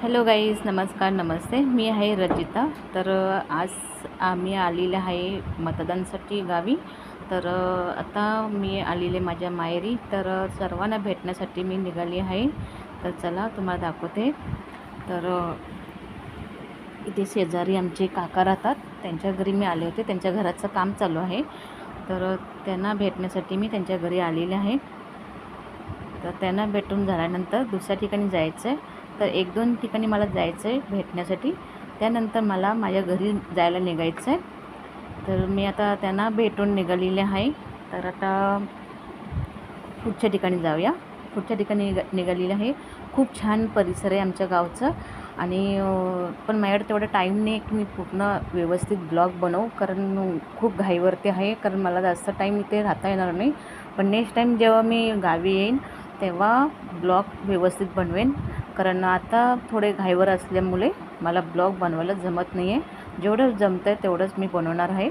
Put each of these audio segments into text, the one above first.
Hello guys, नमस्कार नमस्ते. मी आहे रचिता. तर आज आम्ही आलेले आहे मतदानासाठी गावी. तर आता मी आलेले माझ्या माहेरी. तर सर्वांना भेटण्यासाठी मी निघाली आहे. तर चला तुम्हाला दाखवते. तर इथे शेजारी आमचे काका राहतात, त्यांच्या घरी मी आले होते. त्यांच्या घराचं काम चालू आहे, तर त्यांना भेटण्यासाठी मी त्यांच्या घरी आलेले आहे. तर त्यांना भेटून झाल्यानंतर दुसऱ्या ठिकाणी जायचं आहे. तर 1-2 ठिकाणी मला जायचं आहे भेटण्यासाठी. त्यानंतर मला माझ्या घरी जायला निघायचं आहे. तर मी आता त्यांना भेटून निघालेले आहे. तर आता पुढच्या ठिकाणी जाऊया. पुढच्या ठिकाणी निघालेलं आहे. खूप छान परिसर आहे आमच्या गावचं. आणि पण माझ्याकडे तेवढा टाईम नाही की मी पूर्ण व्यवस्थित ब्लॉग बनवू, कारण खूप घाईवरती आहे. कारण मला जास्त टाईम इथे राहता येणार नाही. पण नेक्स्ट टाईम जेव्हा मी गावी येईन तेव्हा ब्लॉग व्यवस्थित बनवेन. कारण आता थोडे घाईवर असल्यामुळे मला ब्लॉग बनवायला जमत नाही आहे. जेवढं जमतं आहे तेवढंच मी बनवणार आहे.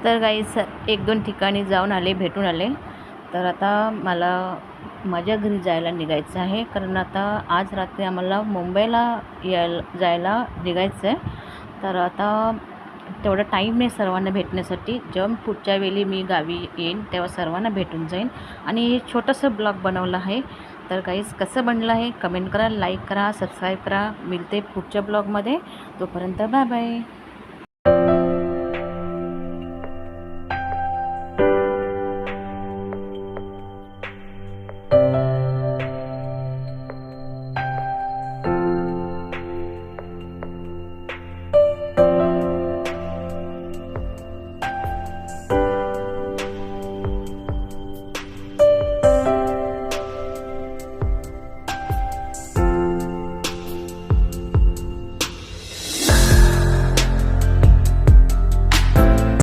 तर गाईस 1-2 ठिकाणी जाऊन आले, भेटून आले. तर आता मला माझ्या घरी जायला निघायचं आहे. कारण आता आज रात्री आम्हाला मुंबईला जायला निघायचं आहे. तर आता तेवढा टाईम नाही सर्वांना भेटण्यासाठी. जेव्हा पुढच्या वेळी मी गावी येईन तेव्हा सर्वांना भेटून जाईन. आणि हे छोटंसं ब्लॉग बनवलं आहे. तर गाईस कसं बनलं आहे कमेंट करा, लाईक करा, सबस्क्राईब करा. मिळते पुढच्या ब्लॉगमध्ये. तोपर्यंत बाय बाय.